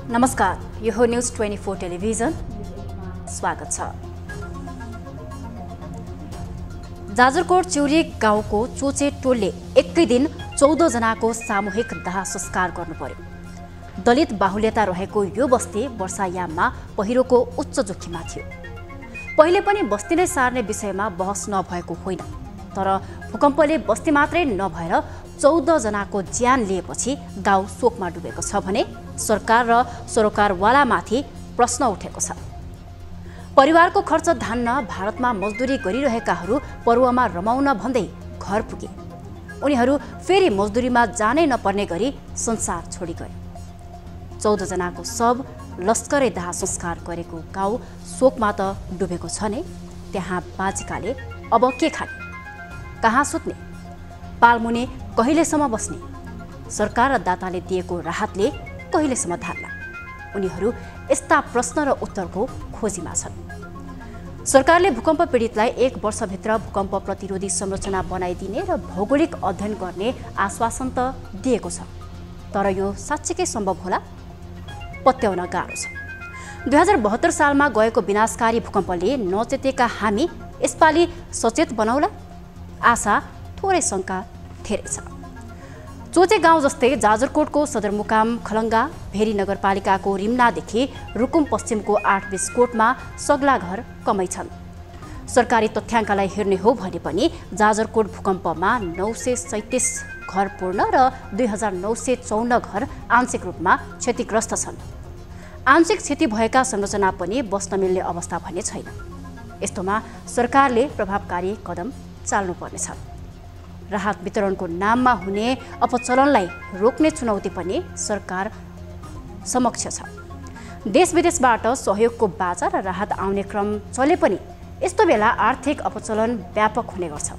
नमस्कार, यो हो न्यूज 24 टेलिभिजन। स्वागत छ। जाजरकोट चिउरी गाउँको चोचे टोलले एकै दिन 14 जनाको सामूहिक दाह संस्कार गर्नु पर्यो। दलित बाहुल्यता रहेको यो बस्ती वर्षायाममा पहिरोको उच्च जोखिममा थियो। पहिले पनि बस्ती नै सार्ने विषयमा बहस नभएको होइन, तर भूकम्पले बस्ती मात्रै नभएर 14 जनाको ज्यान लिएपछि गाउँ शोकमा डुबेको छ भने सरकार र सरोकारवालामाथि प्रश्न उठेको छ। परिवारको खर्च धान्न भारतमा मजदुरी गरिरहेकाहरू पर्वमा रमाउन भन्दै घर पुगे। उनीहरू फेरि मजदुरीमा जानै नपर्ने गरी संसार छोडी गए। 14 जनाको शव लस्करै दाह संस्कार गरेको गाउँ शोकमा त डुबेको छ नै, त्यहाँ बाजिकाले अब के खाने, कहाँ सुत्ने, पालमुनि कहिलेसम्म बस्ने, सरकार र दाताले दिएको राहतले कहिलेसम्म धान्ला, उनीहरू यस्ता प्रश्न र उत्तरको खोजीमा छन्। सरकारले भूकम्प पीडितलाई 1 वर्षभित्र भूकम्प प्रतिरोधी संरचना बनाइदिने र भौगोलिक अध्ययन गर्ने आश्वासन त दिएको छ, तर यो साँच्चीकै सम्भव होला? पत्याउन गाह्रो छ। 2072 सालमा गएको विनाशकारी भूकम्पले नचेतेका हामी यसपालि सचेत बनाउला? आशा थोरै शङ्का धेरै छ। चोचे गाउँ जस्तै जाजरकोटको सदरमुकाम खलङ्गा, भेरी नगरपालिकाको रिम्नादेखि रुकुम पश्चिमको 8 बिस्कोटमा सग्ला घर कमै छन्। सरकारी तथ्याङ्कलाई हेर्ने हो भने पनि जाजरकोट भूकम्पमा 937 घर पूर्ण र 2954 घर आंशिक रूपमा क्षतिग्रस्त छन्। आंशिक क्षति भएका संरचना पनि बस्न मिल्ने अवस्था भने छैन। यस्तोमा सरकारले प्रभावकारी कदम चाल्नुपर्नेछ। राहत वितरणको नाममा हुने अपचलनलाई रोक्ने चुनौती पनि सरकार समक्ष छ। देश विदेशबाट सहयोगको बाजा र राहत आउने क्रम चले पनि यस्तो बेला आर्थिक अपचलन व्यापक हुने गर्छ।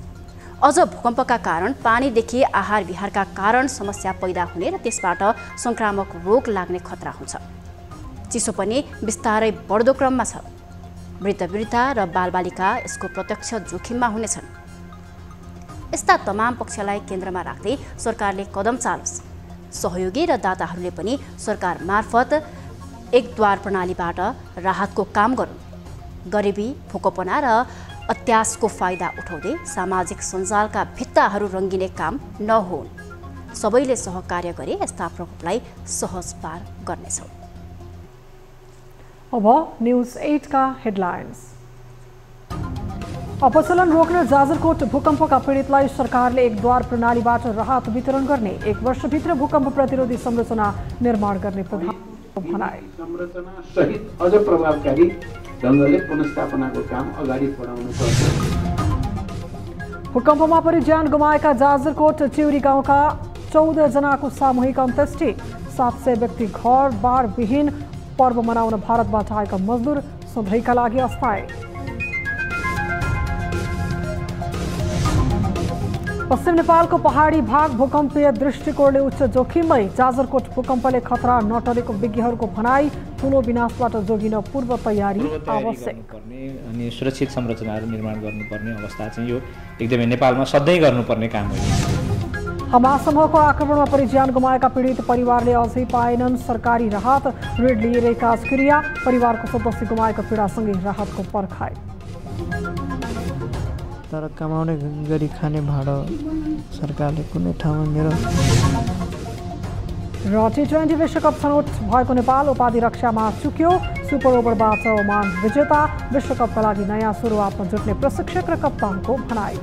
अझ भूकम्पका कारण पानीदेखि आहार विहारका कारण समस्या पैदा हुने र त्यसबाट संक्रामक रोग लाग्ने खतरा हुन्छ। चिसो पनि बिस्तारै बढ्दो क्रममा छ। वृद्ध र बालबालिका यसको प्रत्यक्ष जोखिममा हुनेछन्। यस्ता तमाम पक्षलाई केन्द्रमा राख्दै सरकारले कदम चालोस्। सहयोगी र दाताहरूले पनि सरकार मार्फत एक द्वार प्रणालीबाट राहतको काम गरून्। गरिबी, भूकम्पना र अत्यासको फाइदा उठाउँदै सामाजिक सञ्जालका भित्ताहरू रङ्गिने काम नहोन्। सबैले सहकार्य गरे यस्ता प्रकोपलाई सहज पार गर्नेछौँ। अब न्यूज 8 का हेडलाइन्स। अपचलन रोक्न जाजरकोट भूकम्पका पीडितलाई सरकारले एक द्वार प्रणालीबाट राहत वितरण गर्ने, 1 वर्षभित्र भूकम्प प्रतिरोधी संरचना निर्माण गर्ने प्रधान भनाए। संरचना सहित अझ प्रभावकारी ढङ्गले पुनर्स्थापनाको काम अगाडि बढाउनु पर्छ। भूकम्पमा परि ज्यान गुमाएका जाजरकोट चिउरी गाउँका 14 जनाको सामूहिक अन्त्येष्टि। 700 व्यक्ति घर बार विहीन। पर्व मनाउन भारतबाट आएका मजदुर सधैँका लागि अस्थायी। पश्चिम नेपालको पहाडी भाग भूकम्पीय दृष्टिकोणले उच्च जोखिममै। जाजरकोट भूकम्पले खतरा नटरेको विज्ञहरूको भनाई। ठूलो विनाशबाट जोगिन पूर्व तयारी आवश्यक। अनि सुरक्षित संरचनाहरू निर्माण गर्नुपर्ने अवस्था चाहिँ यो एकदमै नेपालमा सधैँ गर्नुपर्ने काम हो। हमास समूहको आक्रमणमा परि ज्यान गुमाएका पीडित परिवारले अझै पाएनन् सरकारी राहत। ऋण लिएर काजक्रिया। परिवारको सदस्य गुमाएको पीडासँगै राहतको पर्खाइ। तर कमाउने गरी खाने भाडा सरकारले कुनै ठाउँमा मेरो। र T20 विश्वकप छनौट भएको नेपाल उपाधि रक्षामा चुक्यो। सुपर ओभरबाट ओमान विजेता। विश्वकपका लागि नयाँ सुरुवातमा जुट्ने प्रशिक्षक र कप्तानको भनाई।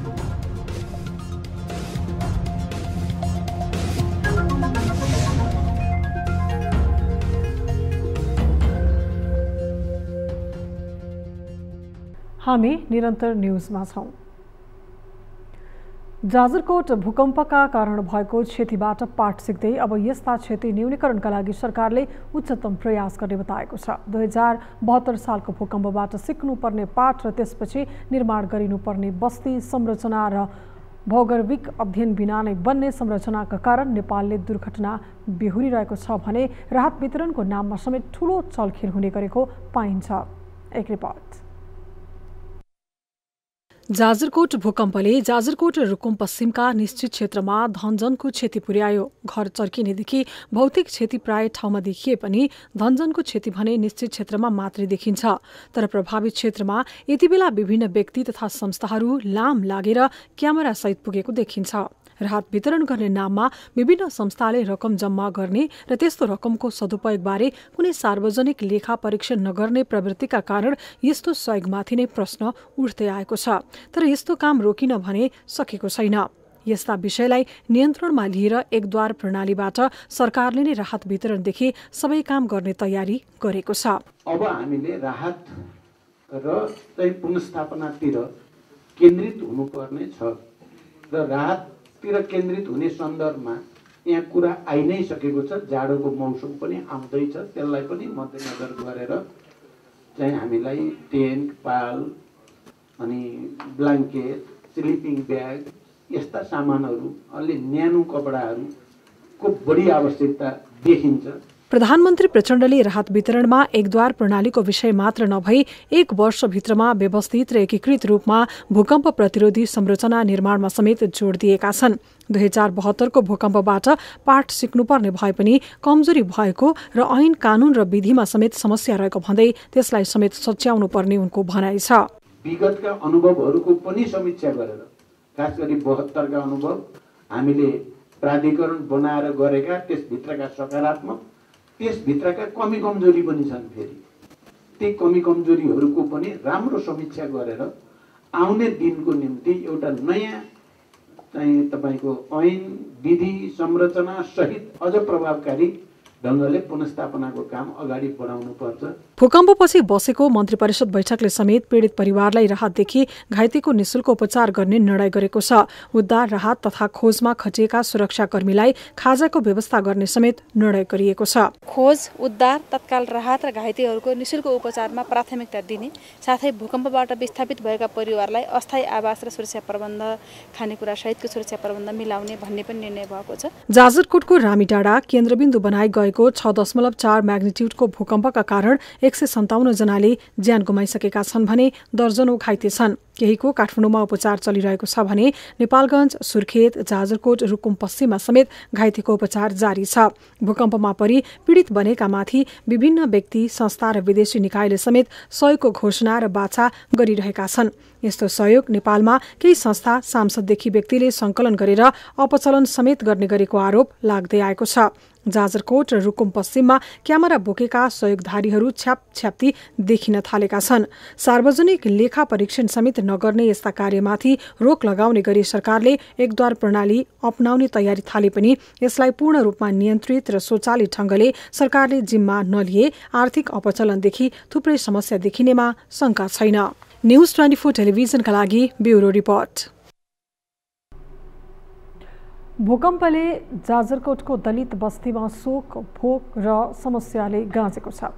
हामी निरन्तर न्यूजमा छौं। जाजरकोट भूकम्पका कारण भएको क्षतिबाट पाठ सिक्दै अब यस्ता क्षति न्यूनीकरणका लागि सरकारले उच्चतम प्रयास गर्ने बताएको छ। 2072 सालको भूकम्पबाट सिक्नुपर्ने पाठ र त्यसपछि निर्माण गरिनुपर्ने बस्ती संरचना र भौगोलिक अध्ययन बिना नै बन्ने संरचनाका कारण नेपालले दुर्घटना बेहोरिरहेको छ भने राहत वितरणको नाममा समेत ठूलो चलखेल हुने गरेको पाइन्छ। एक रिपोर्ट। जाजरकोट भूकम्पले जाजरकोट र रुकुम पश्चिमका निश्चित क्षेत्रमा धनजनको क्षति पुर्यायो। घर चर्किनेदेखि भौतिक क्षति प्राय ठाउँमा देखिए पनि धनजनको क्षति भने निश्चित क्षेत्रमा मात्रै देखिन्छ। तर प्रभावित क्षेत्रमा यति बेला विभिन्न व्यक्ति तथा संस्थाहरू लाम लागेर क्यामेरासहित पुगेको देखिन्छ। राहत वितरण गर्ने नाममा विभिन्न संस्थाले रकम जम्मा गर्ने र त्यस्तो रकमको सदुपयोगबारे कुनै सार्वजनिक लेखा परीक्षण नगर्ने प्रवृत्तिका कारण यस्तो सहयोगमाथि नै प्रश्न उठ्दै आएको छ। तर यस्तो काम रोकिन भने सकेको छैन। यस्ता विषयलाई नियन्त्रणमा लिएर एकद्वार प्रणालीबाट सरकारले नै राहत वितरणदेखि सबै काम गर्ने तयारी गरेको छ। अब हामीले राहत र पुनर्स्थापनातिर केन्द्रित हुनुपर्ने छ र राहत केन्द्रित हुने सन्दर्भमा यहाँ कुरा आइ नै सकेको छ। जाडोको मौसम पनि आउँदैछ, त्यसलाई पनि मध्यनजर गरेर चाहिँ हामीलाई टेन्ट, पाल अनि ब्ल्याङ्केट, स्लिपिङ ब्याग यस्ता सामानहरू अलि न्यानो कपडाहरूको बढी आवश्यकता देखिन्छ। प्रधानमन्त्री प्रचण्डले राहत वितरणमा एकद्वार प्रणालीको विषय मात्र नभई 1 वर्षभित्रमा व्यवस्थित र एकीकृत रूपमा भूकम्प प्रतिरोधी संरचना निर्माणमा समेत जोड दिएका छन्। 2072 को भूकम्पबाट पाठ सिक्नुपर्ने भए पनि कमजोरी भएको र ऐन कानून र विधिमा समेत समस्या रहेको भन्दै त्यसलाई समेत सच्याउनु पर्ने उनको भनाइ छ। विगतका अनुभवहरूको पनि समीक्षा गरेर खास गरी 72 का अनुभव हामीले प्राधिकरण बनाएर गरेका त्यसभित्रका सकारात्मक त्यसभित्रका कमी कमजोरी पनि छन्। फेरि ती कमी कमजोरीहरूको पनि राम्रो समीक्षा गरेर आउने दिनको निम्ति एउटा नयाँ चाहिँ तपाईको ऐन विधि संरचना सहित अझ प्रभावकारी ढङ्गले पुनर्स्थापनाको काम अगाडि बढाउनु पर्छ। भूकम्पपछि बसेको मन्त्री परिषद बैठकले समेत पीडित परिवारलाई राहतदेखि घाइतेको निशुल्क उपचार गर्ने निर्णय गरेको छ। उद्धार राहत तथा खोजमा खटिएका सुरक्षाकर्मीलाई खाजाको व्यवस्था गर्ने समेत निर्णय गरिएको छ। खोज, उद्धार, तत्काल राहत र घाइतेहरूको निशुल्क उपचारमा प्राथमिकता दिने साथै भूकम्पबाट विस्थापित भएका परिवारलाई अस्थायी आवास र सुरक्षा प्रबन्ध, खानेकुरा सहितको सुरक्षा प्रबन्ध मिलाउने भन्ने पनि निर्णय भएको छ। जाजरकोटको रामीडाँडा केन्द्रबिन्दु बनाई गएको 6.4 म्याग्निट्युडको भूकम्पका कारण 157 जनाले ज्यान गुमाइसकेका छन् भने दर्जनौं घाइते छन्। केहीको काठमाडौँमा उपचार चलिरहेको छ भने नेपालगञ्ज, सुर्खेत, जाजरकोट, रुकुम पश्चिममा समेत घाइतेको उपचार जारी छ। भूकम्पमा परि पीडित बनेका माथि विभिन्न व्यक्ति, संस्था र विदेशी निकायले समेत सहयोगको घोषणा र बाछा गरिरहेका छन्। यस्तो सहयोग नेपालमा केही संस्था, सांसददेखि व्यक्तिले संकलन गरेर अपचलन समेत गर्ने गरेको आरोप लाग्दै आएको छ। जाजरकोट र रुकुम पश्चिममा क्यामेरा बोकेका सहयोगधारीहरू छ्यापछ्याप्ती देखिन थालेका छन्। सार्वजनिक लेखा परीक्षण समेत नगर्ने यस्ता कार्यमाथि रोक लगाउने गरी सरकारले एकद्वार प्रणाली अपनाउने तयारी थाले पनि यसलाई पूर्ण रूपमा नियन्त्रित र स्वचालित ढङ्गले सरकारले जिम्मा नलिए आर्थिक अपचलनदेखि थुप्रै समस्या देखिनेमा शंका छैन। न्यूज 24 टेलिभिजनका लागि ब्युरो रिपोर्ट। भूकम्पले जाजरकोटको दलित बस्तीमा शोक, भोक र समस्याले गाँजेको छ।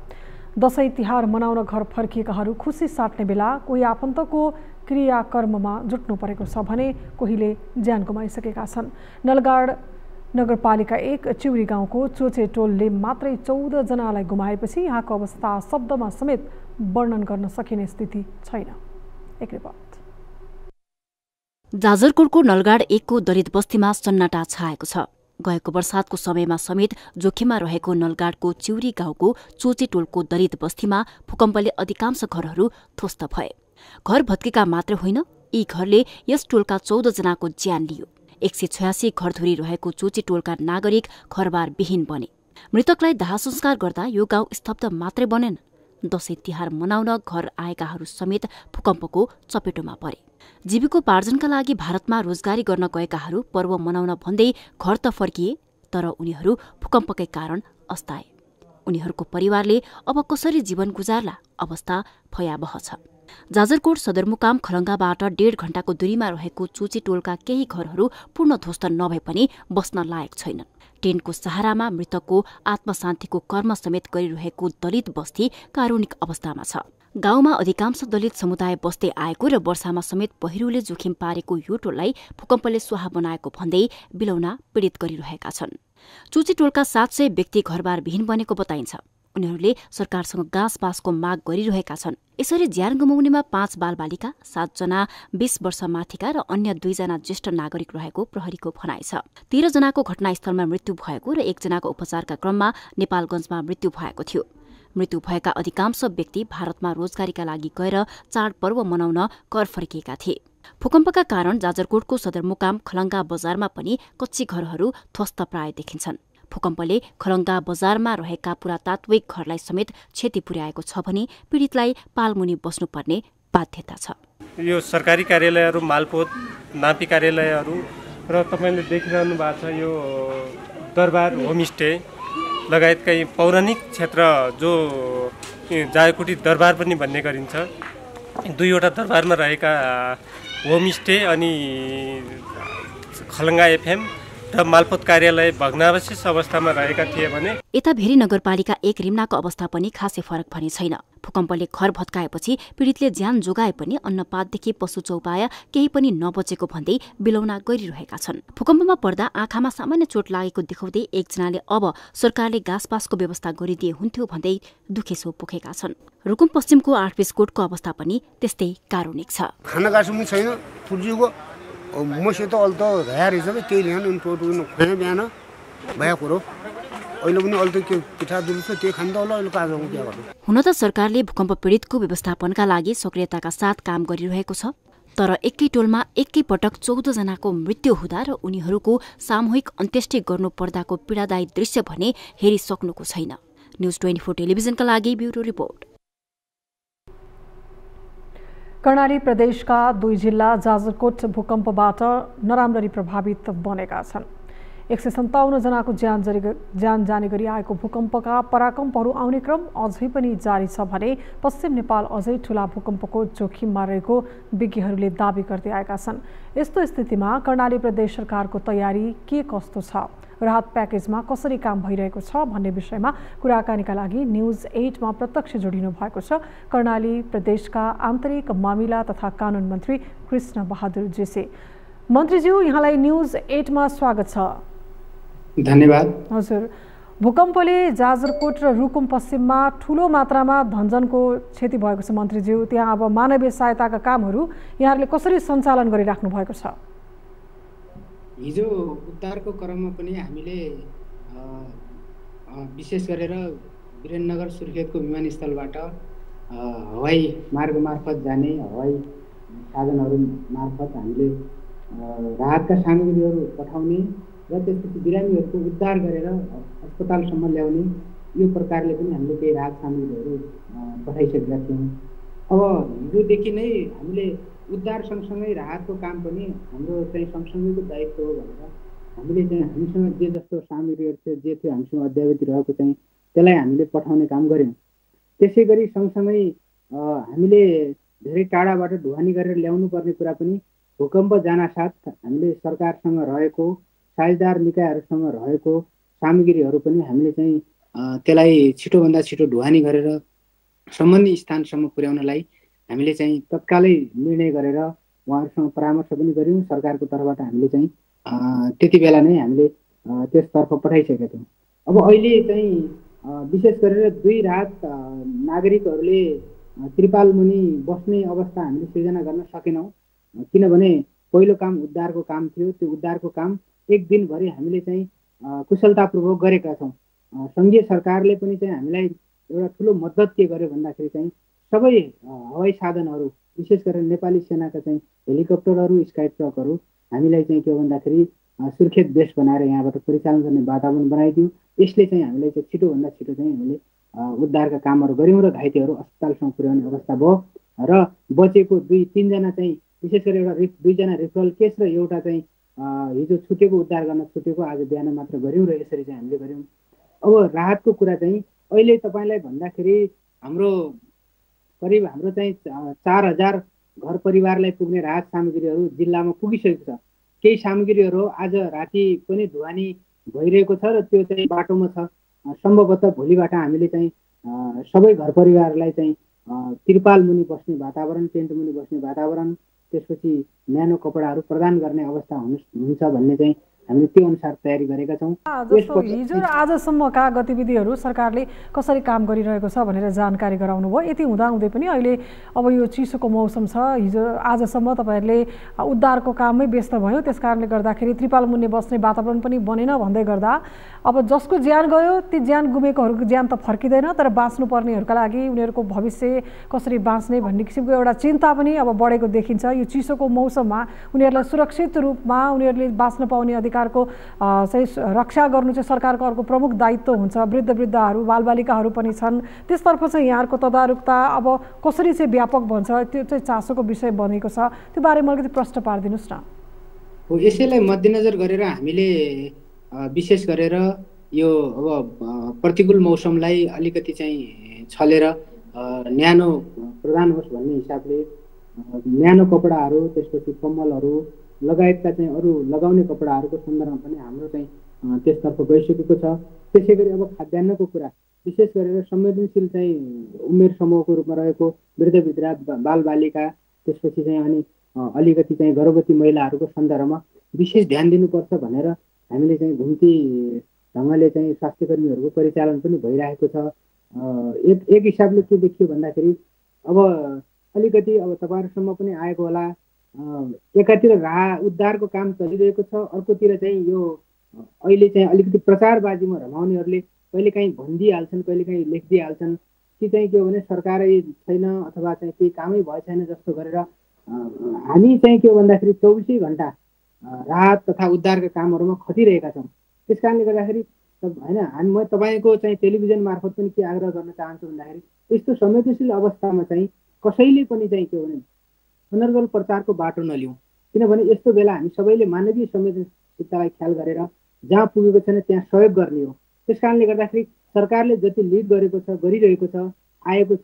दशैं तिहार मनाउन घर फर्किएकाहरू खुसी साट्ने बेला कोही आफन्तको क्रियाकर्ममा जुट्नु परेको छ भने कोहीले ज्यान गुमाइसकेका छन्। नलगाड नगरपालिका 1 चिउरी गाउँको चोचे टोलले मात्रै 14 जनालाई गुमाएपछि यहाँको अवस्था शब्दमा समेत वर्णन गर्न सकिने स्थिति छैन। एक रिपोर्ट। जाजरकोटको नलगाड 1 को दलित बस्तीमा सन्नाटा छाएको छ। गएको वर्षातको समयमा समेत जोखिममा रहेको नलगाडको चिउरी गाउँको चोचे टोलको दलित बस्तीमा भूकम्पले अधिकांश घरहरू ध्वस्त भए। घर भत्केका मात्र होइन, यी घरले यस टोलका 14 जनाको ज्यान लियो। 186 घरधुरी रहेको चोचे टोलका नागरिक घरबार विहीन बने। मृतकलाई दाह संस्कार गर्दा यो गाउँ स्तब्ध मात्रै बनेन, दशैं तिहार मनाउन घर आएकाहरू समेत भूकम्पको चपेटोमा परे। जीविकोपार्जनका लागि भारतमा रोजगारी गर्न गएकाहरू पर्व मनाउन भन्दै घर त फर्किए, तर उनीहरू भूकम्पकै कारण अस्ताए। उनीहरूको परिवारले अब कसरी जीवन गुजार्ला, अवस्था भयावह छ। जाजरकोट सदरमुकाम खलङ्गाबाट 1.5 घण्टाको दूरीमा रहेको चुचीटोलका केही घरहरू पूर्ण ध्वस्त नभए पनि बस्न लायक छैनन्। टेन्टको सहारामा मृतकको आत्मशान्तिको कर्म समेत गरिरहेको दलित बस्ती कारुणिक अवस्थामा छ। गाउँमा अधिकांश दलित समुदाय बस्दै आएको र वर्षामा समेत पहिरोले जोखिम पारेको यो टोललाई भूकम्पले स्वाहा बनाएको भन्दै बिलौना पीडित गरिरहेका छन्। चुचीटोलका 700 व्यक्ति घरबार विहीन बनेको बताइन्छ। उनीहरूले सरकारसँग गाँस बाँसको माग गरिरहेका छन्। यसरी ज्यान गुमाउनेमा 5 बालबालिका, 7 जना 20 वर्ष माथिका र अन्य 2 जना ज्येष्ठ नागरिक रहेको प्रहरीको भनाइ छ। 13 जनाको घटनास्थलमा मृत्यु भएको र 1 जनाको उपचारका क्रममा नेपालगञ्जमा मृत्यु भएको थियो। मृत्यु भएका अधिकांश व्यक्ति भारतमा रोजगारीका लागि गएर चाडपर्व मनाउन कर फर्किएका थिए। भूकम्पका कारण जाजरकोटको सदरमुकाम खलङ्गा बजारमा पनि कच्ची घरहरू ध्वस्त प्राय देखिन्छन्। भूकम्पले खलङ्गा बजारमा रहेका पुरातात्विक घरलाई समेत क्षति पुर्याएको छ भने पीडितलाई पालमुनि बस्नुपर्ने बाध्यता छ। यो सरकारी कार्यालयहरू, मालपोत, नापी कार्यालयहरू र तपाईँले देखिरहनु भएको छ यो दरबार होमस्टे लगायतका यी पौराणिक क्षेत्र जो जाजरकोटी दरबार पनि भन्ने गरिन्छ। 2वटा दरबारमा रहेका होमस्टे अनि खलङ्गा एफएम र मालपोत कार्यालय भग्नावशेष अवस्थामा रहेका थिए भने यता भेरी नगरपालिका 1 रिम्नाको अवस्था पनि खासै फरक भने छैन। भूकम्पले घर भत्काएपछि पीडितले ज्यान जोगाए पनि अन्नपातदेखि पशु चौपाया केही पनि नबचेको भन्दै बिलौना गरिरहेका छन्। भूकम्पमा पर्दा आँखामा सामान्य चोट लागेको देखाउँदै 1 जनाले अब सरकारले गाँसपासको व्यवस्था गरिदिए हुन्थ्यो भन्दै दुखेसो पोखेका छन्। रुकुम पश्चिमको 8 बिस्कोटको अवस्था पनि त्यस्तै कारुणिक छ। खाना गाँस पनि छैन। पुर्जीको मसित अल्त भ्या रहेछ त्यही ल्याउन उनी टोटो खुवायो बिहान भया कुरो अहिले पनि अल्त के पिठा दुध छ त्यही खान्छ होला। अहिले काजको के गर्नु। हुन त सरकारले भूकम्प पीडितको व्यवस्थापनका लागि सक्रियताका साथ काम गरिरहेको छ। तर एकै टोलमा एकै पटक 14 जनाको मृत्यु हुँदा र उनीहरूको सामूहिक अन्त्येष्टि गर्नु पर्दाको पीडादायी दृश्य भने हेरिसक्नुको छैन। न्यूज 24 टेलिभिजनका लागि ब्युरो रिपोर्ट। कर्णाली प्रदेशका 2 जिल्ला जाजरकोट भूकम्पबाट नराम्ररी प्रभावित बनेका छन्। 157 जनाको ज्यान जाने गरी आएको भूकम्पका पराकम्पहरू आउने क्रम अझै पनि जारी छ भने पश्चिम नेपाल अझै ठूला भूकम्पको जोखिममा रहेको विज्ञहरूले दावी गर्दै आएका छन्। यस्तो स्थितिमा कर्णाली प्रदेश सरकारको तयारी के कस्तो छ, राहत प्याकेजमा कसरी काम भइरहेको छ भन्ने विषयमा कुराकानीका लागि न्यूज 8 मा प्रत्यक्ष जोडिनु भएको छ कर्णाली प्रदेशका आन्तरिक मामिला तथा कानुन मन्त्री कृष्ण बहादुर जेसे। मन्त्रीज्यू, यहाँलाई न्यूज 8 मा स्वागत छ। धन्यवाद। हजुर, भूकम्पले जाजरकोट र रुकुम पश्चिममा ठूलो मात्रामा धनजनको क्षति भएको छ। मन्त्रीज्यू, त्यहाँ अब मानवीय सहायताका कामहरू यहाँहरूले कसरी सञ्चालन गरिराख्नु भएको छ? हिजो उद्धारको क्रममा पनि हामीले विशेष गरेर वीरेन्द्रनगर सुर्खेतको विमानस्थलबाट हवाई मार्ग मार्फत जाने हवाई साधनहरू मार्फत हामीले राहतका सामग्रीहरू पठाउने र त्यसपछि बिरामीहरूको उद्धार गरेर अस्पतालसम्म ल्याउने यो प्रकारले पनि हामीले केही राहत सामग्रीहरू पठाइसकेका थियौँ। अब हिजोदेखि नै हामीले उद्धार सँगसँगै राहतको काम पनि हाम्रो चाहिँ सँगसँगैको दायित्व हो भनेर हामीले चाहिँ हामीसँग जे जस्तो सामग्रीहरू थियो, जे थियो हामीसँग अद्यावधि रहेको चाहिँ त्यसलाई हामीले पठाउने काम गऱ्यौँ। त्यसै गरी सँगसँगै हामीले धेरै टाढाबाट ढुवानी गरेर ल्याउनु पर्ने कुरा पनि भूकम्प जानासाथ हामीले सरकारसँग रहेको, साझेदार निकायहरूसँग रहेको सामग्रीहरू पनि हामीले चाहिँ त्यसलाई छिटोभन्दा छिटो ढुवानी गरेर सम्बन्धित स्थानसम्म पुर्याउनलाई हामीले चाहिँ तत्कालै निर्णय गरेर उहाँहरूसँग परामर्श पनि गऱ्यौँ। सरकारको तर्फबाट हामीले चाहिँ त्यति बेला नै हामीले त्यसतर्फ पठाइसकेका थियौँ। अब अहिले चाहिँ विशेष गरेर 2 रात नागरिकहरूले त्रिपाल मुनि बस्ने अवस्था हामीले सृजना गर्न सकेनौँ, किनभने पहिलो काम उद्धारको काम थियो। त्यो उद्धारको काम 1 दिनभरि हामीले चाहिँ कुशलतापूर्वक गरेका छौँ। सङ्घीय सरकारले पनि चाहिँ हामीलाई एउटा ठुलो मद्दत के गर्यो भन्दाखेरि चाहिँ सबै हवाई साधनहरू विशेष गरेर नेपाली सेनाका चाहिँ हेलिकप्टरहरू, स्काई ट्रकहरू हामीलाई चाहिँ के भन्दाखेरि सुर्खेत बेस बनाएर यहाँबाट परिचालन गर्ने वातावरण बनाइदियो। यसले चाहिँ हामीलाई चाहिँ छिटोभन्दा छिटो चाहिँ हामीले उद्धारका कामहरू गऱ्यौँ र घाइतेहरू अस्पतालसम्म पुर्याउने अवस्था भयो र बचेको 2-3 जना चाहिँ विशेष गरेर एउटा 2 जना रेफरल केस र एउटा चाहिँ हिजो छुटेको उद्धार गर्न छुटेको आज बिहान मात्र गऱ्यौँ र यसरी चाहिँ हामीले गऱ्यौँ। अब राहतको कुरा चाहिँ अहिले तपाईँलाई भन्दाखेरि हाम्रो करिब हाम्रो चाहिँ 4000 घर परिवारलाई पुग्ने राहत सामग्रीहरू जिल्लामा पुगिसकेको छ। केही सामग्रीहरू आज राति पनि ढुवानी भइरहेको छ र त्यो चाहिँ बाटोमा छ। सम्भवतः भोलिबाट हामीले चाहिँ सबै घर परिवारलाई चाहिँ तिरपाल मुनि बस्ने वातावरण, टेन्ट मुनि बस्ने वातावरण, त्यसपछि न्यानो कपडाहरू प्रदान गर्ने अवस्था हुन्छ भन्ने चाहिँ हामीले त्यो अनुसार तयारी गरेका छौँ। जस्तो हिजो र आजसम्मका गतिविधिहरू सरकारले कसरी काम गरिरहेको छ भनेर जानकारी गराउनु भयो। यति हुँदाहुँदै पनि अहिले अब यो चिसोको मौसम छ, हिजो आजसम्म तपाईँहरूले उद्धारको काममै व्यस्त भयो, त्यस कारणले गर्दाखेरि त्रिपाल मुनि बस्ने वातावरण पनि बनेन भन्दै गर्दा अब जसको ज्यान गयो ती ज्यान गुमेकोहरूको ज्यान त फर्किँदैन, तर बाँच्नुपर्नेहरूका लागि उनीहरूको भविष्य कसरी बाँच्ने भन्ने किसिमको एउटा चिन्ता पनि अब बढेको देखिन्छ। यो चिसोको मौसममा उनीहरूलाई सुरक्षित रूपमा उनीहरूले बाँच्न पाउने अधिकारको चाहिँ रक्षा गर्नु चाहिँ सरकारको अर्को प्रमुख दायित्व हुन्छ। वृद्धहरू बालबालिकाहरू पनि छन्, त्यसतर्फ चाहिँ यहाँहरूको तदारुकता अब कसरी चाहिँ व्यापक भन्छ त्यो चाहिँ चासोको विषय बनेको छ। त्यो बारेमा अलिकति प्रश्न पारिदिनुहोस् न। हो, यसैलाई मध्यनजर गरेर हामीले विशेष गरेर यो अब प्रतिकूल मौसमलाई अलिकति चाहिँ छलेर न्यानो प्रदान होस् भन्ने हिसाबले न्यानो कपडाहरू, त्यसपछि कम्बलहरू लगायतका चाहिँ अरू लगाउने कपडाहरूको सन्दर्भमा पनि हाम्रो चाहिँ त्यसतर्फ गइसकेको छ। त्यसै गरी अब खाद्यान्नको कुरा विशेष गरेर संवेदनशील चाहिँ उमेर समूहको रूपमा रहेको वृद्ध बालबालिका, त्यसपछि चाहिँ अनि अलिकति चाहिँ गर्भवती महिलाहरूको सन्दर्भमा विशेष ध्यान दिनुपर्छ भनेर हामीले चाहिँ घुम्ती ढङ्गले चाहिँ स्वास्थ्यकर्मीहरूको परिचालन पनि भइरहेको छ। एक हिसाबले के देखियो भन्दाखेरि अब अलिकति अब तपाईँहरूसम्म पनि आएको होला, एकातिर उद्धारको काम चलिरहेको छ, अर्कोतिर चाहिँ यो अहिले चाहिँ अलिकति प्रचारबाजीमा रमाउनेहरूले कहिलेकाहीँ भनिदिइहाल्छन्, कहिलेकाहीँ लेखिदिइहाल्छन् कि चाहिँ के हो भने सरकारै छैन अथवा चाहिँ केही कामै भए छैन जस्तो गरेर हामी चाहिँ के हो भन्दाखेरि 24 घन्टा राहत तथा उद्धारका कामहरूमा खटिरहेका छौँ। त्यस कारणले गर्दाखेरि होइन म तपाईँको चाहिँ टेलिभिजन मार्फत पनि के आग्रह गर्न चाहन्छु भन्दाखेरि यस्तो संवेदनशील अवस्थामा चाहिँ कसैले पनि चाहिँ के हो भने अनर्गल प्रचारको बाटो नलिउँ, किनभने यस्तो बेला हामी सबैले मानवीय संवेदनशीलतालाई ख्याल गरेर जहाँ पुगेको छैन त्यहाँ सहयोग गर्ने हो। त्यस कारणले गर्दाखेरि सरकारले जति लिड गरेको छ, गरिरहेको छ, आएको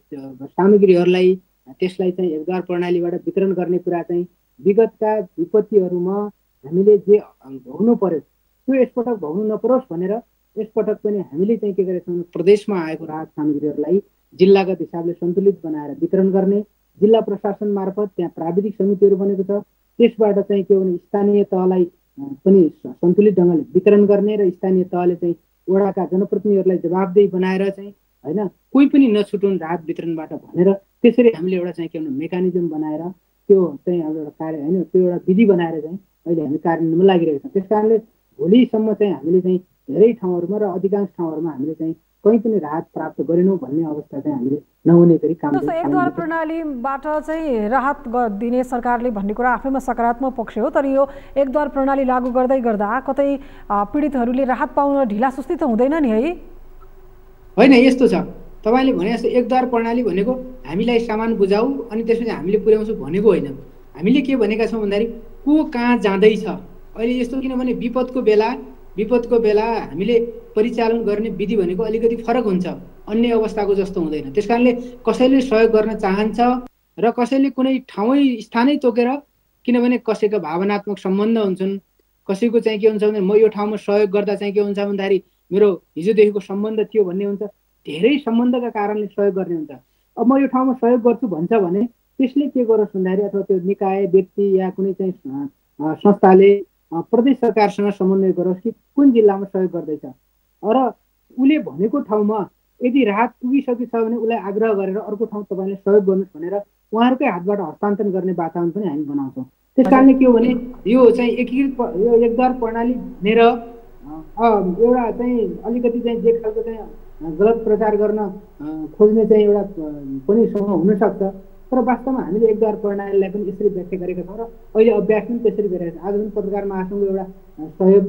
सामग्रीहरूलाई त्यसलाई चाहिँ एकद्वार प्रणालीबाट वितरण गर्ने कुरा चाहिँ विगतका विपत्तिहरूमा हामीले जे भोग्नु पर्यो त्यो यसपटक भोग्नु नपरोस् भनेर यसपटक पनि हामीले चाहिँ के गरेका छौँ, प्रदेशमा आएको राहत सामग्रीहरूलाई जिल्लागत हिसाबले सन्तुलित बनाएर वितरण गर्ने, जिल्ला प्रशासन मार्फत त्यहाँ प्राविधिक समितिहरू बनेको छ, त्यसबाट चाहिँ के भने स्थानीय तहलाई पनि सन्तुलित ढङ्गले वितरण गर्ने र स्थानीय तहले चाहिँ वडाका जनप्रतिनिधिहरूलाई जवाबदेही बनाएर चाहिँ होइन कोही पनि नछुटुन् राहत वितरणबाट भनेर त्यसरी हामीले एउटा चाहिँ के भने मेकानिजम बनाएर त्यो चाहिँ अब एउटा कार्य होइन त्यो एउटा विधि बनाएर चाहिँ अहिले हामी कार्यान्वयनमा लागिरहेका छौँ। त्यस कारणले भोलिसम्म चाहिँ हामीले चाहिँ धेरै ठाउँहरूमा र अधिकांश ठाउँहरूमा हामीले चाहिँ कहीँ पनि राहत प्राप्त गरेनौँ भन्ने अवस्था चाहिँ हामीले नहुने गरी काम गर्छौँ। एकद्वार प्रणालीबाट चाहिँ राहत दिने सरकारले भन्ने कुरा आफैमा सकारात्मक पक्ष हो, तर यो एकद्वार प्रणाली लागू गर्दै गर्दा कतै पीडितहरूले राहत पाउन ढिलासुस्ती त हुँदैन नि है? होइन, यस्तो छ तपाईँले भने जस्तो एकद्वार प्रणाली भनेको हामीलाई सामान बुझाऊ अनि त्यसपछि हामीले पुर्याउँछौँ भनेको होइन। हामीले के भनेका छौँ भन्दाखेरि को कहाँ जाँदैछ अहिले यस्तो, किनभने विपदको बेला हामीले परिचालन गर्ने विधि भनेको अलिकति फरक हुन्छ, अन्य अवस्थाको जस्तो हुँदैन। त्यस कारणले कसैले सहयोग गर्न चाहन्छ र कसैले कुनै स्थानै तोकेर, किनभने कसैको भावनात्मक सम्बन्ध हुन्छन्, कसैको चाहिँ के हुन्छ भने म यो ठाउँमा सहयोग गर्दा चाहिँ के हुन्छ भन्दाखेरि मेरो हिजोदेखिको सम्बन्ध थियो भन्ने हुन्छ, धेरै सम्बन्धका कारणले सहयोग गर्ने हुन्छ। अब म यो ठाउँमा सहयोग गर्छु भन्छ भने त्यसले के गरोस् भन्दाखेरि अथवा त्यो निकाय व्यक्ति या कुनै चाहिँ संस्थाले प्रदेश सरकारसँग समन्वय गरोस् कि कुन जिल्लामा सहयोग गर्दैछ र उसले भनेको ठाउँमा यदि राहत पुगिसकेको छ भने उसलाई आग्रह गरेर अर्को ठाउँ तपाईँले सहयोग गर्नुहोस् भनेर उहाँहरूकै हातबाट हस्तान्तरण गर्ने वातावरण पनि हामी बनाउँछौँ। त्यस कारणले के हो भने यो चाहिँ एकीकृत यो एकद्वार प्रणाली भनेर एउटा चाहिँ अलिकति चाहिँ जे खालको चाहिँ गलत प्रचार गर्न खोज्ने चाहिँ एउटा पनि समूह हुनसक्छ, तर वास्तवमा हामीले एकद्वार प्रणालीलाई पनि यसरी व्याख्या गरेका छौँ र अहिले अभ्यास पनि त्यसरी गरिरहेको छ। आज पनि पत्रकार महासङ्घको एउटा सहयोग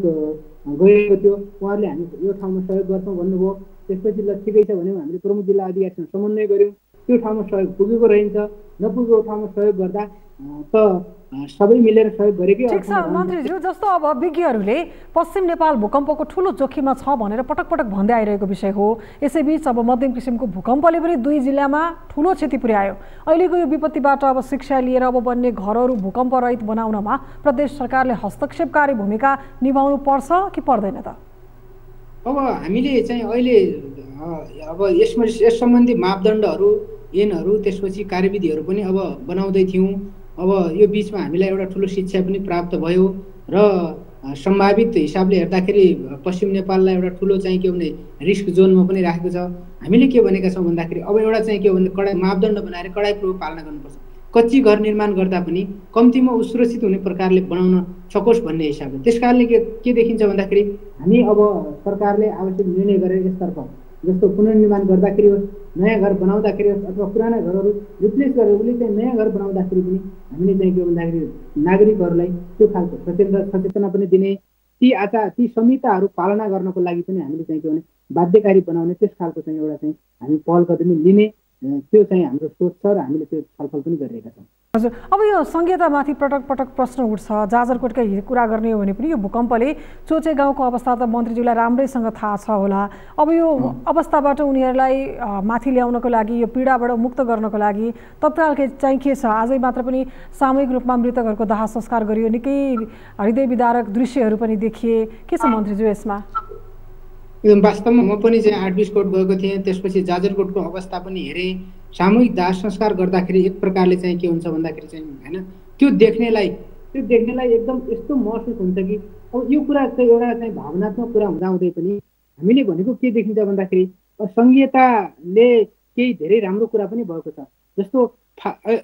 गएको थियो, उहाँहरूले हामी यो ठाउँमा सहयोग गर्छौँ भन्नुभयो, त्यसपछि ल ठिकै छ भने हामीले प्रमुख जिल्ला अधिकारीसँग समन्वय गऱ्यौँ, त्यो ठाउँमा सहयोग पुगेको रहन्छ, नपुगेको ठाउँमा सहयोग गर्दा त सबै मिलेर सहयोग गरेकै ठिक छ मन्त्रीज्यू, जस्तो अब विज्ञहरूले पश्चिम नेपाल भूकम्पको ठुलो जोखिममा छ भनेर पटक पटक भन्दै आइरहेको विषय हो। यसैबीच अब मध्यम किसिमको भूकम्पले पनि 2 जिल्लामा ठुलो क्षति पुर्यायो। अहिलेको यो विपत्तिबाट अब शिक्षा लिएर अब बन्ने घरहरू भूकम्प रहित बनाउनमा प्रदेश सरकारले हस्तक्षेपकारी भूमिका निभाउनु पर्छ कि पर्दैन त? अब हामीले चाहिँ अहिले अब यस सम्बन्धी मापदण्डहरू, ऐनहरू, त्यसपछि कार्यविधिहरू पनि अब बनाउँदै थियौँ। अब यो बिचमा हामीलाई एउटा ठुलो शिक्षा पनि प्राप्त भयो र सम्भावित हिसाबले हेर्दाखेरि पश्चिम नेपाललाई एउटा ठुलो चाहिँ के भने रिस्क जोनमा पनि राखेको छ। हामीले के भनेका छौँ भन्दाखेरि अब एउटा चाहिँ के भने कडा मापदण्ड बनाएर कडाइपूर्वक पालना गर्नुपर्छ। कच्ची घर निर्माण गर्दा पनि कम्तीमा सुरक्षित हुने प्रकारले बनाउन सकोस् भन्ने हिसाबले। त्यसकारणले के देखिन्छ भन्दाखेरि हामी अब सरकारले आवश्यक निर्णय गरेर यसतर्फ जस्तो पुनर्निर्माण गर्दाखेरि होस्, नयाँ घर बनाउँदाखेरि होस् अथवा पुराना घरहरू रिप्लेस गरेर उसले चाहिँ नयाँ घर बनाउँदाखेरि पनि हामीले चाहिँ के भन्दाखेरि नागरिकहरूलाई त्यो खालको सचेतना पनि दिने, ती संहिताहरू पालना गर्नको लागि पनि हामीले चाहिँ के भने बाध्यकारी बनाउने, त्यस खालको चाहिँ एउटा चाहिँ हामी पहल कदमी लिने, त्यो चाहिँ हाम्रो सोच छ र हामीले त्यो छलफल पनि गरिरहेका छौँ। हजुर, अब यो संहितामाथि पटक पटक प्रश्न उठ्छ। जाजरकोटकै कुरा गर्ने हो भने पनि यो भूकम्पले चोचे गाउँको अवस्था त मन्त्रीज्यूलाई राम्रैसँग थाहा छ होला। अब यो अवस्थाबाट उनीहरूलाई माथि ल्याउनको लागि, यो पीडाबाट मुक्त गर्नको लागि तत्काल चाहिँ के छ? आजै मात्र पनि सामूहिक रूपमा मृतकहरूको दाह संस्कार गरियो, निकै हृदय विदारक दृश्यहरू पनि देखिए। के छ मन्त्रीज्यू यसमा? एकदम वास्तवमा म पनि चाहिँ 8-20 कोट गएको थिएँ, त्यसपछि जाजरकोटको अवस्था पनि हेरेँ। सामूहिक दाह संस्कार गर्दाखेरि एक प्रकारले चाहिँ के हुन्छ भन्दाखेरि चाहिँ होइन त्यो देख्नेलाई एकदम यस्तो महसुस हुन्छ कि अब यो कुरा चाहिँ एउटा चाहिँ भावनात्मक कुरा हुँदाहुँदै पनि हामीले भनेको के देखिन्छ भन्दाखेरि संहिताले केही धेरै राम्रो कुरा पनि भएको छ। जस्तो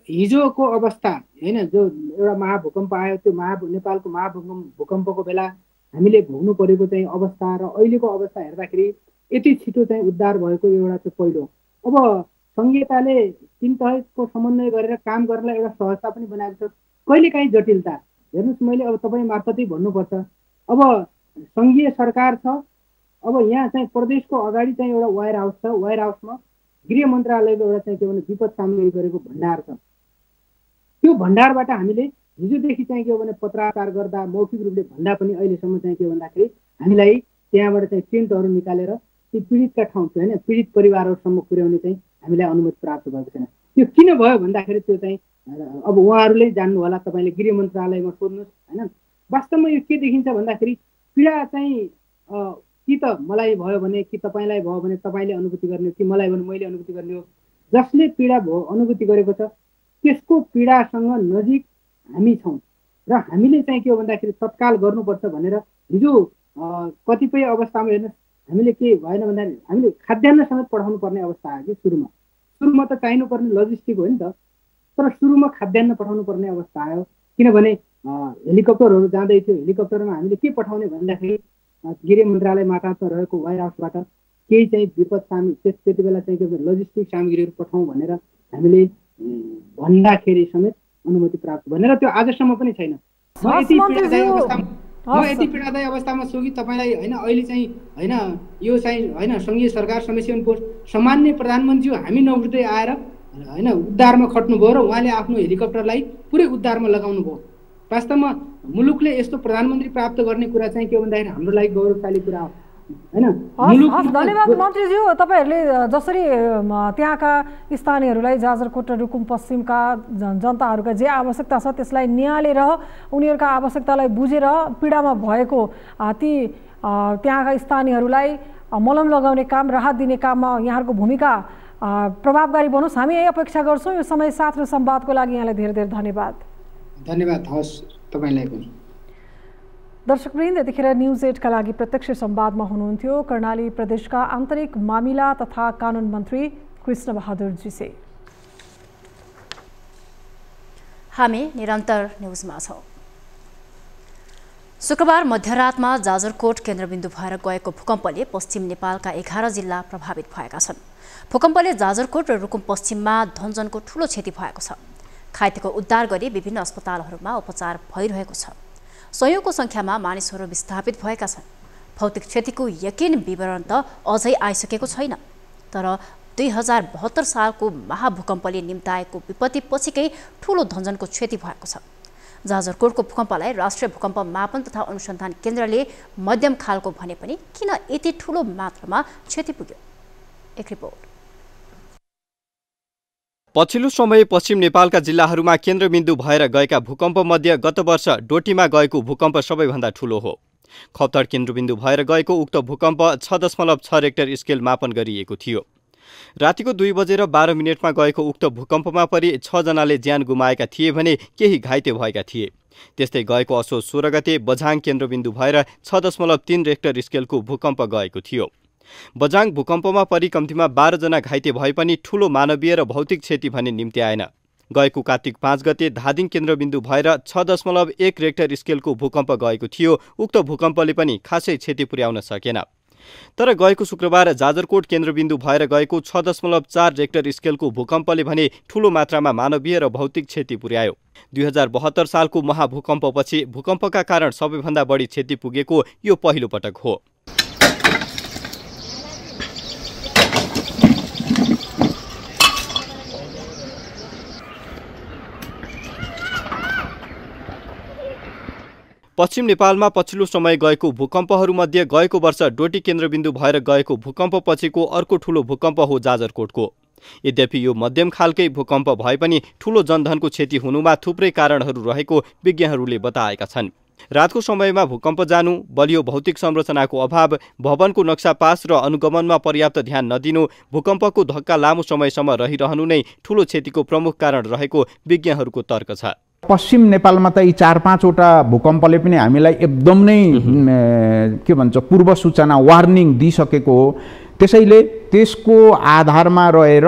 हिजोको अवस्था होइन, जो एउटा महाभूकम्प आयो, त्यो नेपालको महाभूकम्पको बेला हामीले भोग्नु परेको चाहिँ अवस्था र अहिलेको अवस्था हेर्दाखेरि यति छिटो चाहिँ उद्धार भएको एउटा चाहिँ पहिलो। अब संहिताले तीन तहको समन्वय गरेर काम गर्नलाई एउटा सहजता पनि बनाएको छ। कहिलेकाहीँ जटिलता हेर्नुहोस्, मैले अब तपाईँ मार्फतै भन्नुपर्छ। अब सङ्घीय सरकार छ, अब यहाँ चाहिँ प्रदेशको अगाडि चाहिँ एउटा वेयर हाउस छ, वेयर हाउसमा गृह मन्त्रालयको एउटा चाहिँ के भने विपद सामग्री गरेको भण्डार छ। त्यो भण्डारबाट हामीले हिजोदेखि चाहिँ के भने पत्राचार गर्दा मौखिक रूपले भन्दा पनि अहिलेसम्म चाहिँ के भन्दाखेरि हामीलाई त्यहाँबाट चाहिँ टेन्टहरू निकालेर ती पीडितका ठाउँ होइन पीडित परिवारहरूसम्म पुर्याउने चाहिँ हामीलाई अनुमति प्राप्त भएको छैन। त्यो किन भयो भन्दाखेरि त्यो चाहिँ अब उहाँहरूले जान्नु होला, तपाईँले गृह मन्त्रालयमा सोध्नुहोस् होइन। वास्तवमा यो के देखिन्छ भन्दाखेरि पीडा चाहिँ कि त मलाई भयो भने कि तपाईँलाई भयो भने तपाईँले अनुभूति गर्ने हो, कि मलाई भने मैले अनुभूति गर्ने हो। जसले पीडा अनुभूति गरेको छ त्यसको पीडासँग नजिक हामी छौँ र हामीले चाहिँ के हो भन्दाखेरि तत्काल गर्नुपर्छ भनेर हिजो कतिपय अवस्थामा हेर्नुहोस् हामीले के भएन भन्दाखेरि हामीले खाद्यान्न समेत पठाउनु पर्ने अवस्था आयो कि सुरुमा त चाहिनुपर्ने लजिस्टिक हो नि त, तर सुरुमा खाद्यान्न पठाउनु पर्ने अवस्था आयो। किनभने हेलिकप्टरहरू जाँदै थियो, हेलिकप्टरमा हामीले के पठाउने भन्दाखेरि गृह मन्त्रालय मार्फतमा रहेको वेयर हाउसबाट केही चाहिँ विपद त्यति बेला चाहिँ के लजिस्टिक सामग्रीहरू पठाउँ भनेर हामीले भन्दाखेरि समेत अनुमति प्राप्त भनेर त्यो आजसम्म पनि छैन। म यति पीडादायी अवस्थामा छु कि तपाईँलाई होइन अहिले चाहिँ होइन यो चाहिँ होइन सङ्घीय सरकार समिति पोस्ट सामान्य प्रधानमन्त्री हामी नउठ्दै आएर होइन उद्धारमा खट्नुभयो र उहाँले आफ्नो हेलिकप्टरलाई पुरै उद्धारमा लगाउनु भयो। वास्तवमा मुलुकले यस्तो प्रधानमन्त्री प्राप्त गर्ने कुरा चाहिँ के भन्दाखेरि हाम्रो लागि गौरवशाली कुरा हो होइन। धन्यवाद मन्त्रीज्यू, तपाईँहरूले जसरी त्यहाँका स्थानीयहरूलाई जाजरकोट र रुकुम पश्चिमका जनताहरूका जे आवश्यकता छ त्यसलाई निहालेर उनीहरूका आवश्यकतालाई बुझेर पीडामा भएको ती त्यहाँका स्थानीयहरूलाई मलम लगाउने काम, राहत दिने काममा यहाँहरूको भूमिका प्रभावकारी बनोस्, हामी यही अपेक्षा गर्छौँ। यो समय साथ र संवादको लागि यहाँलाई धेरै धेरै धन्यवाद। धन्यवाद हवस् तपाईँलाई पनि। दर्शकवृन्द, यतिखेर न्युज 8का लागि प्रत्यक्ष संवादमा हुनुहुन्थ्यो कर्णाली प्रदेशका आन्तरिक मामिला तथा कानुन मन्त्री कृष्ण बहादुर जीसे। हामी निरन्तर न्युजमा छौँ। शुक्रबार मध्यरातमा जाजरकोट केन्द्रबिन्दु भएर गएको भूकम्पले पश्चिम नेपालका 11 जिल्ला प्रभावित भएका छन्। भूकम्पले जाजरकोट र रुकुम पश्चिममा धनजनको ठूलो क्षति भएको छ। घाइतेको उद्धार गरी विभिन्न अस्पतालहरूमा उपचार भइरहेको छ। सयौंको संख्यामा मानिसहरू विस्थापित भएका छन्। भौतिक क्षतिको यकिन विवरण त अझै आइसकेको छैन, तर 2072 सालको महाभूकम्पले निम्ताएको विपत्ति पछिकै ठूलो धनजनको क्षति भएको छ। जाजरकोटको भूकम्पलाई राष्ट्रिय भूकम्प मापन तथा अनुसन्धान केन्द्रले मध्यम खालको भने पनि किन यति ठूलो मात्रामा क्षति पुग्यो? एक रिपोर्ट। पछिल्लो समय पश्चिम नेपालका जिल्लाहरूमा केन्द्रबिन्दु भएर गएका भूकम्प मध्ये गत वर्ष डोटीमा गएको भूकम्प सबैभन्दा ठूलो हो। खप्तड केन्द्रबिन्दु भएर गएको उक्त भूकम्प 6.6 रेक्टर स्केल मापन गरिएको थियो। रातिको 2:12 गएको उक्त भूकम्पमा परि 6 जनाले ज्यान गुमाएका थिए भने केही घाइते भएका थिए। त्यस्तै गएको असोज 16 गते बझाङ केन्द्रबिन्दु भएर 6.3 रेक्टर स्केलको भूकम्प गएको थियो। बझाङ भूकम्पमा परि कम्तीमा 12 जना घाइते भए पनि ठूलो मानवीय र भौतिक क्षति भने निम्ति आएन। गएको कार्तिक 5 गते धादिङ केन्द्रबिन्दु भएर 6.1 रेक्टर स्केलको भूकम्प गएको थियो। उक्त भूकम्पले पनि खासै क्षति पुर्याउन सकेन। तर गएको शुक्रबार जाजरकोट केन्द्रबिन्दु भएर गएको 6.4 रेक्टर स्केलको भूकम्पले भने ठूलो मात्रामा मानवीय र भौतिक क्षति पुर्यायो। 2072 सालको महाभूकम्पपछि भूकम्पका कारण सबैभन्दा बढी क्षति पुगेको यो पहिलो पटक हो। पश्चिम नेपालमा पछिल्लो समय गएको भूकम्पहरूमध्ये गएको वर्ष डोटी केन्द्रबिन्दु भएर गएको भूकम्पपछिको अर्को ठूलो भूकम्प हो जाजरकोटको। यद्यपि यो मध्यम खालकै भूकम्प भए पनि ठूलो जनधनको क्षति हुनुमा थुप्रै कारणहरू रहेको विज्ञहरूले बताएका छन्। रातको समयमा भूकम्प जानु, बलियो भौतिक संरचनाको अभाव, भवनको नक्सा पास र अनुगमनमा पर्याप्त ध्यान नदिनु, भूकम्पको धक्का लामो समयसम्म रहिरहनु नै ठूलो क्षतिको प्रमुख कारण रहेको विज्ञहरूको तर्क छ। पश्चिम नेपालमा त यी 4-5 वटा भूकम्पले पनि हामीलाई एकदम नै के भन्छ पूर्व सूचना वार्निङ दिइसकेको हो। त्यसैले त्यसको आधारमा रहेर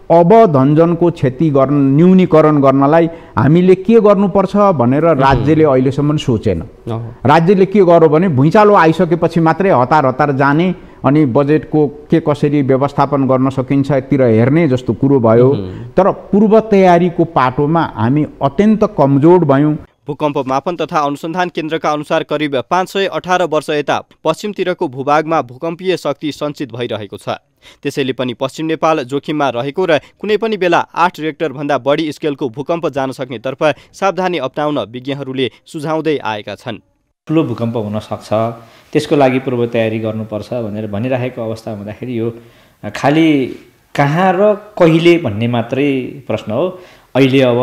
अब धनजनको क्षति न्यूनीकरण गर्नलाई हामीले के गर्नुपर्छ भनेर राज्यले अहिलेसम्म सोचेन। राज्यले के गर्यो भने भुइँचालो आइसकेपछि मात्रै हतार जाने अनि बजेटको के कसरी व्यवस्थापन गर्न सकिन्छ यतिर हेर्ने जस्तो कुरो भयो। तर पूर्व तयारीको पाटोमा हामी अत्यन्त कमजोर भयौँ। भूकम्प मापन तथा अनुसन्धान केन्द्रका अनुसार करिब 518 वर्ष यता पश्चिमतिरको भूभागमा भूकम्पीय शक्ति सञ्चित भइरहेको छ। त्यसैले पनि पश्चिम नेपाल जोखिममा रहेको र कुनै पनि बेला 8 रेक्टर भन्दा बढी स्केलको भूकम्प जान सक्ने तर्फ सावधानी अपनाउन विज्ञहरूले सुझाउँदै आएका छन्। ठुलो भूकम्प हुन सक्छ, त्यसको लागि पूर्व तयारी गर्नुपर्छ भनेर भनिरहेको अवस्था हुँदाखेरि यो खालि कहाँ र कहिले भन्ने मात्रै प्रश्न हो। अहिले अब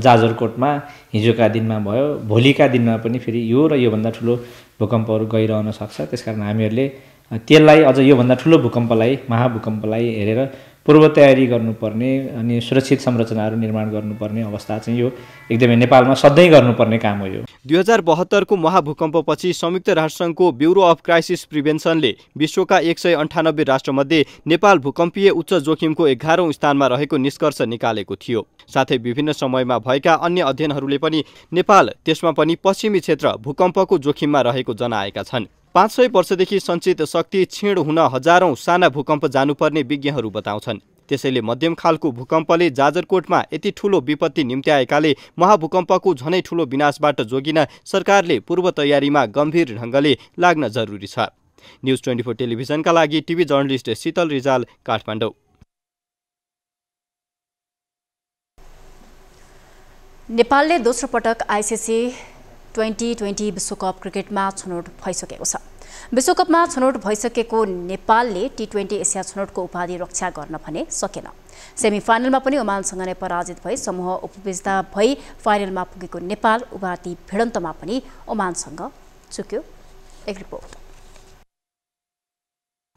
जाजरकोटमा हिजोका दिनमा भयो, भोलिका दिनमा पनि फेरि यो र योभन्दा ठुलो भूकम्पहरू गइरहन सक्छ। त्यसकारण हामीहरूले त्यसलाई अझ योभन्दा ठुलो भूकम्पलाई, महाभूकम्पलाई हेरेर पूर्व तयारी गर्नुपर्ने अनि सुरक्षित संरचनाहरू निर्माण गर्नुपर्ने अवस्था चाहिँ यो एकदमै नेपालमा सधैँ गर्नुपर्ने काम हो। यो 2072 को महाभूकम्पपछि संयुक्त राष्ट्रसङ्घको ब्युरो अफ क्राइसिस प्रिभेन्सनले विश्वका 198 राष्ट्रमध्ये नेपाल भूकम्पीय उच्च जोखिमको 11औं स्थानमा रहेको निष्कर्ष निकालेको थियो। साथै विभिन्न समयमा भएका अन्य अध्ययनहरूले पनि नेपाल त्यसमा पनि पश्चिमी क्षेत्र भूकम्पको जोखिममा रहेको जनाएका छन्। 500 वर्षदेखि सञ्चित शक्ति क्षीण हुन हजारौं साना भूकम्प जानुपर्ने विज्ञहरू बताउँछन्। त्यसैले मध्यम खालको भूकम्पले जाजरकोटमा यति ठूलो विपत्ति निम्त्याएकाले महाभूकम्पको झनै ठूलो विनाशबाट जोगिन सरकारले पूर्व तयारीमा गम्भीर ढंगले लाग्न जरुरी छ। न्यूज 24 टेलिभिजनका लागि टिभी जर्नलिस्ट शीतल रिजाल, काठमाडौँ। नेपालले दोस्रो पटक आईसीसी 2020 विश्वकप क्रिकेटमा छनौट भइसकेको छ। विश्वकपमा छनौट भइसकेको नेपालले टी20 एसिया छनौटको उपाधि रक्षा गर्न भने सकेन। सेमिफाइनलमा पनि ओमानसँग नै पराजित भई समूह उपविजेता भई फाइनलमा पुगेको नेपाल उपाधि भिडन्तमा पनि ओमानसँग चुक्यो। एक रिपोर्ट।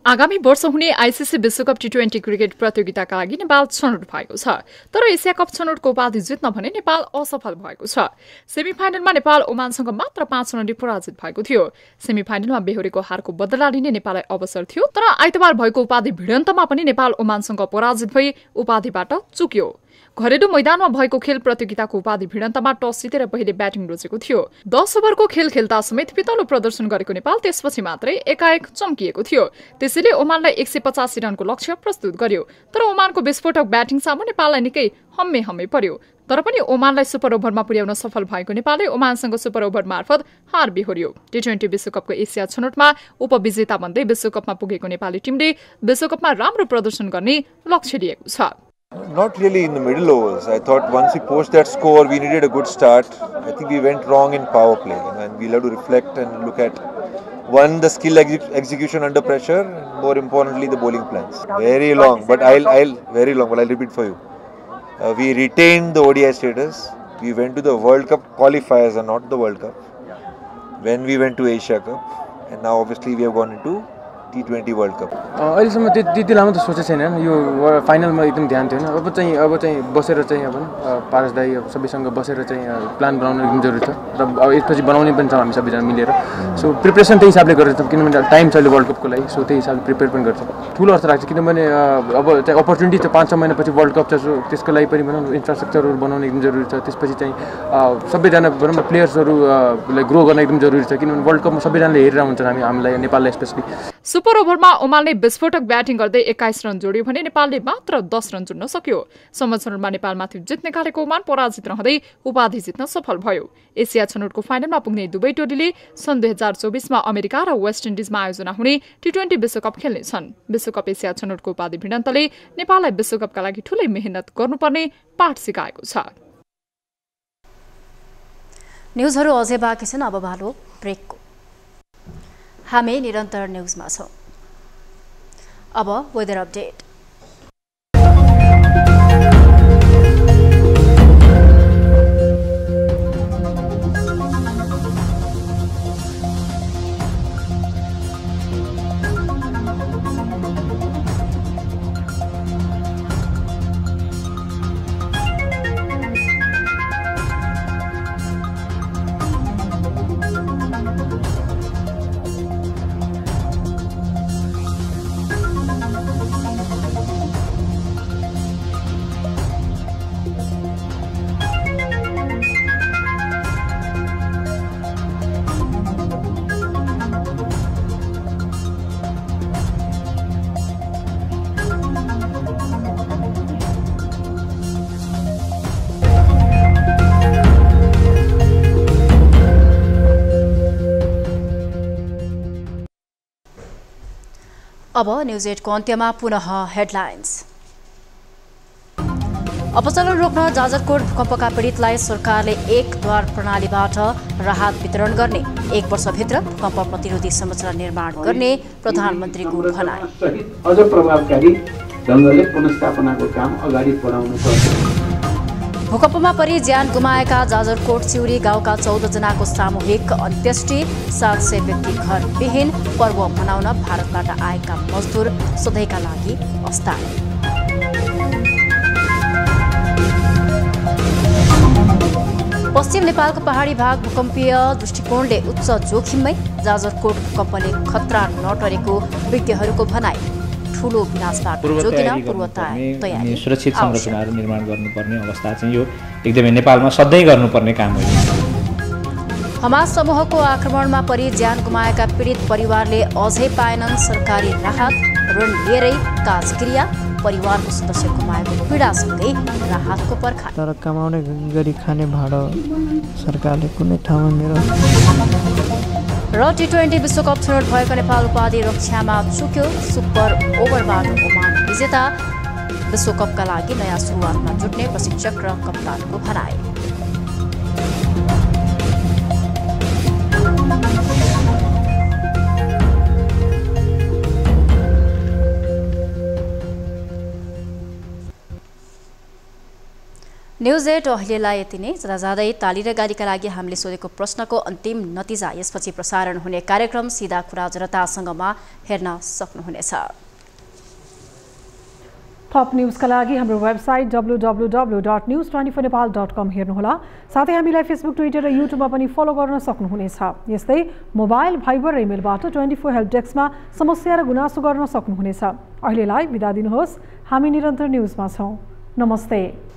आगामी वर्ष हुने आईसीसी विश्वकप टी20 क्रिकेट प्रतियोगिताका लागि नेपाल छनौट भएको छ। तर एसिया कप छनौटको उपाधि जित्न भने नेपाल असफल भएको छ। सेमिफाइनलमा नेपाल ओमानसँग मात्र 5 रनले पराजित भएको थियो। सेमिफाइनलमा बेहोरेको हारको बदला लिने नेपाललाई अवसर थियो। तर आइतबार भएको उपाधि भिडन्तमा पनि नेपाल ओमानसँग पराजित भई उपाधिबाट चुक्यो। घरेलु मैदानमा भएको खेल प्रतियोगिताको उपाधि भिडन्तमा टस जितेर पहिले ब्याटिङ रोजेको थियो। 10 ओभरको खेल खेल्दा समेत पितलो प्रदर्शन गरेको नेपाल त्यसपछि मात्रै एकाएक चम्किएको थियो। त्यसैले ओमानलाई 185 रनको लक्ष्य प्रस्तुत गर्यो। तर ओमानको विस्फोटक ब्याटिङ सामु नेपाललाई निकै हम्मे पर्यो। तर पनि ओमानलाई सुपर ओभरमा पुर्याउन सफल भएको नेपालले ओमानसँग सुपर ओभर मार्फत हार बिहोर्यो। टी20 विश्वकपको एसिया छनौटमा उपविजेता बन्दै विश्वकपमा पुगेको नेपाली टिमले विश्वकपमा राम्रो प्रदर्शन गर्ने लक्ष्य लिएको छ। Not really in the middle overs. I thought once we post that score, we needed a good start. I think we went wrong in power play, and we'll have to reflect and look at one, the skill execution under pressure, and more importantly, the bowling plans. Very long, but I'll repeat for you. We retained the ODI status. We went to the World Cup qualifiers and not the World Cup. When we went to Asia Cup, and now obviously we have gone into T20 World Cup. अहिलेसम्म त्यति लामो त सोचेको छैन यो फाइनलमा एकदम ध्यान थिएन अब चाहिँ बसेर चाहिँ अब पारस दाई सबैसँग बसेर चाहिँ प्लान बनाउन एकदम जरुरी छ र अब यसपछि बनाउने पनि छ हामी सबैजना मिलेर सो प्रिपरेसन त्यही हिसाबले गरेर किनभने टाइम छ अहिले वर्ल्ड कपको लागि सो त्यही हिसाबले प्रिपेयर पनि गर्छ ठुलो अर्थ राख्छ किनभने अब चाहिँ अपर्च्युनिटी छ 5-6 महिनापछि वर्ल्ड कप छ सो त्यसको लागि पनि भनौँ इन्फ्रास्ट्रक्चरहरू बनाउन एकदम जरुरी छ त्यसपछि चाहिँ सबैजना भनौँ प्लेयर्सहरूलाई ग्रो गर्न एकदम जरुरी छ किनभने वर्ल्ड कपमा सबैजनाले हेरेर हुन्छन् हामीलाई नेपाललाई स्पेशली सुपर ओभरमा ओमानले विस्फोटक ब्याटिङ गर्दै 21 रन जोड्यो भने नेपालले मात्र 10 रन जोड्न सक्यो। समझरमा नेपालमाथि जित निकालेको ओमान पराजित रहँदै उपाधि जित्न सफल भयो। एसिया छनौटको फाइनलमा पुग्ने दुवै टोलीले सन् 2024मा अमेरिका र वेस्ट इन्डिजमा आयोजना हुने टी20 विश्वकप खेल्नेछन्। विश्वकप एसिया छनौटको उपाधि भिडन्तले नेपाललाई विश्वकपका लागि ठूलै मेहनत गर्नुपर्ने पाठ सिकाएको छ। न्यूजहरू अझै बाँकी छन्, अब भालो ब्रेकको। हामी निरन्तर न्यूजमा छौं। अब वेदर अपडेट। अब न्यूज 8 को अन्त्यमा पुनः हेडलाइन्स। अपचलन रोक्न जाजरकोट भूकम्पका पीडितलाई सरकारले एक द्वार प्रणालीबाट राहत वितरण गर्ने, 1 वर्षभित्र भूकम्प प्रतिरोधी संरचना निर्माण गर्ने प्रधानमन्त्रीको भनाइ। अझ प्रभावकारी ढंगले पुनर्स्थापनाको काम अगाडि बढाउनुपर्छ। भूकम्पमा परि ज्यान गुमाएका जाजरकोट चिउरी गाउँका 14 जनाको सामूहिक अन्त्येष्टि, 700 व्यक्ति घर विहीन, पर्व मनाउन भारतबाट आएका मजदुर सधैँका लागि अस्थायी। पश्चिम नेपालको पहाडी भाग भूकम्पीय दृष्टिकोणले उच्च जोखिममै, जाजरकोट भूकम्पले खतरा नटरेको विज्ञहरूको भनाइ। ठूलो विनाशबाट जोगिन पूर्वतयारी सुरक्षित संरचनाहरू निर्माण गर्नुपर्ने अवस्था चाहिँ यो एकदमै नेपालमा सधैँ गर्नुपर्ने काम हो। हमास समूहको आक्रमणमा परि ज्यान गुमाएका पीडित परिवारले अझै पाएनन् सरकारी राहत, ऋण लिएरै काजक्रिया, परिवारको सदस्य गुमाएको पीडासँगै राहतको पर्खाइ। तर कमाउने गरी खाने भाडा सरकारले कुनै ठाउँमा मेरो र टी20 विश्वकप छनौट भएको नेपाल उपाधि रक्षामा चुक्यो। सुपर ओभरबाट ओमान विजेता, विश्वकपका लागि नयाँ सुरुवातमा जुट्ने प्रशिक्षक र कप्तानको भनाइ। न्यूज 8 अहिलेलाई यति नै। जाँदै ताली र गालीका लागि हामीले सोधेको प्रश्नको अन्तिम नतिजा यसपछि प्रसारण हुने कार्यक्रम सीधा कुरा जनतासँगमा हेर्न सक्नुहुनेछ। थप न्यूजका लागि हाम्रो वेबसाइट www.news24nepal.com हेर्नुहोला। साथै हामीलाई फेसबुक, ट्विटर र युट्युबमा पनि फलो गर्न सक्नुहुनेछ। यस्तै मोबाइल, भाइबर र इमेलबाट 24 हेल्प डेस्कमा समस्या र गुनासो गर्न सक्नुहुनेछ। अहिलेलाई बिदा दिनुहोस्। हामी निरन्तर न्यूजमा छौं। नमस्ते।